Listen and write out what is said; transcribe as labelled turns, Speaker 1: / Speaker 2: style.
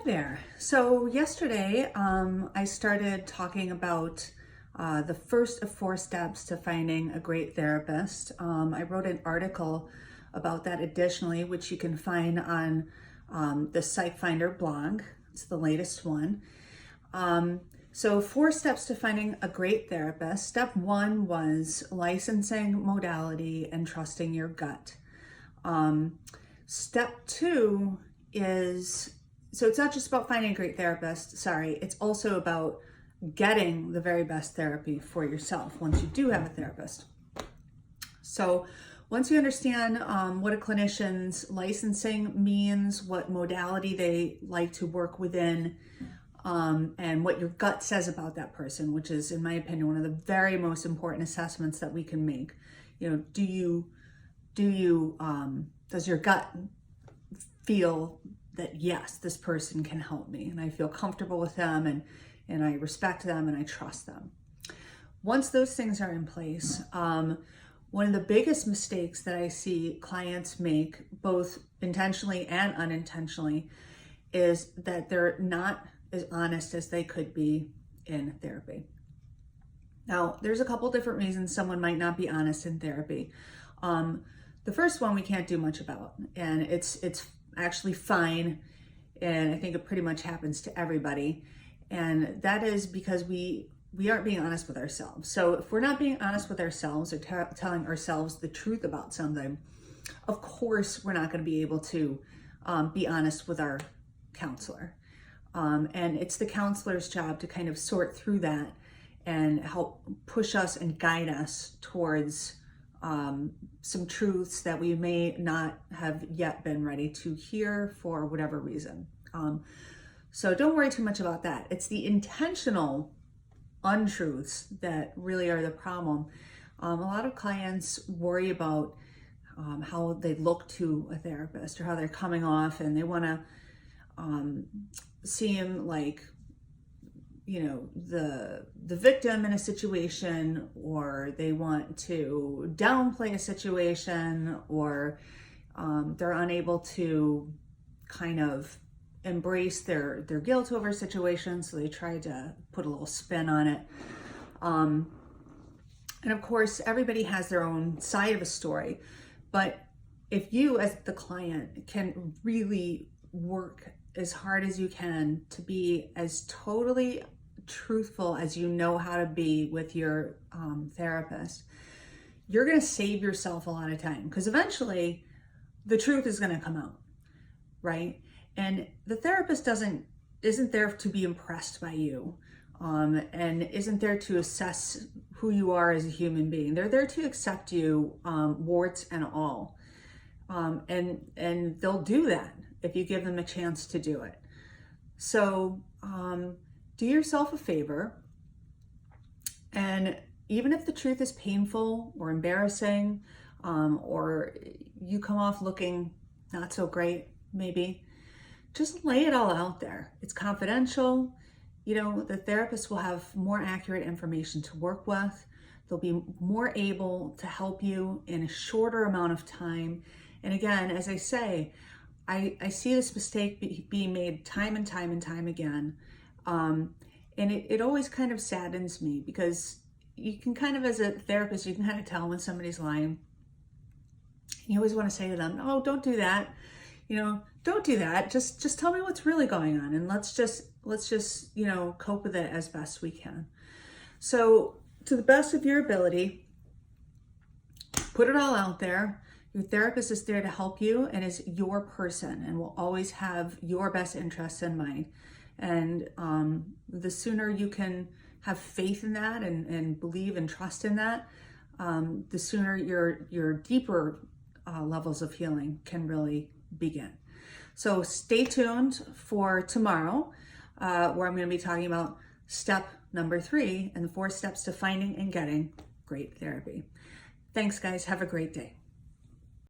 Speaker 1: there. So yesterday, I started talking about the first of 4 steps to finding a great therapist. I wrote an article about that additionally, which you can find on the Psychefinder blog. It's the latest one. So 4 steps to finding a great therapist. Step 1 was licensing, modality, and trusting your gut. Step 2 is, so it's not just about finding a great therapist, it's also about getting the very best therapy for yourself once you do have a therapist. So once you understand what a clinician's licensing means, what modality they like to work within, and what your gut says about that person, which is, in my opinion, one of the very most important assessments that we can make. You know, does your gut feel that, yes, this person can help me and I feel comfortable with them and I respect them and I trust them. Once those things are in place, one of the biggest mistakes that I see clients make, both intentionally and unintentionally, is that they're not as honest as they could be in therapy. Now, there's a couple different reasons someone might not be honest in therapy. The first one we can't do much about, and it's actually fine, and I think it pretty much happens to everybody, and that is because we aren't being honest with ourselves. So if we're not being honest with ourselves or telling ourselves the truth about something, of course we're not going to be able to be honest with our counselor. And it's the counselor's job to kind of sort through that and help push us and guide us towards some truths that we may not have yet been ready to hear for whatever reason. So don't worry too much about that. It's the intentional untruths that really are the problem. A lot of clients worry about how they look to a therapist or how they're coming off, and they want to seem like, you know, the victim in a situation, or they want to downplay a situation, or they're unable to kind of embrace their guilt over a situation, so they try to put a little spin on it. And of course, everybody has their own side of a story, but if you as the client can really work as hard as you can to be as totally truthful as you know how to be with your therapist, you're going to save yourself a lot of time, because eventually the truth is going to come out, right? And the therapist isn't there to be impressed by you, and isn't there to assess who you are as a human being. They're there to accept you, warts and all, and they'll do that if you give them a chance to do it. So do yourself a favor, and even if the truth is painful or embarrassing, or you come off looking not so great, maybe, just lay it all out there. It's confidential. You know, the therapist will have more accurate information to work with. They'll be more able to help you in a shorter amount of time. And again, as I say, I see this mistake being made time and time and time again. And it always kind of saddens me, because you can kind of, as a therapist, you can kind of tell when somebody's lying. You always want to say to them, "Oh, don't do that. You know, don't do that. Just tell me what's really going on, and let's just, you know, cope with it as best we can." So to the best of your ability, put it all out there. Your therapist is there to help you and is your person and will always have your best interests in mind. And the sooner you can have faith in that and believe and trust in that, the sooner your deeper levels of healing can really begin. So stay tuned for tomorrow, where I'm going to be talking about step number 3 and the 4 steps to finding and getting great therapy. Thanks, guys. Have a great day.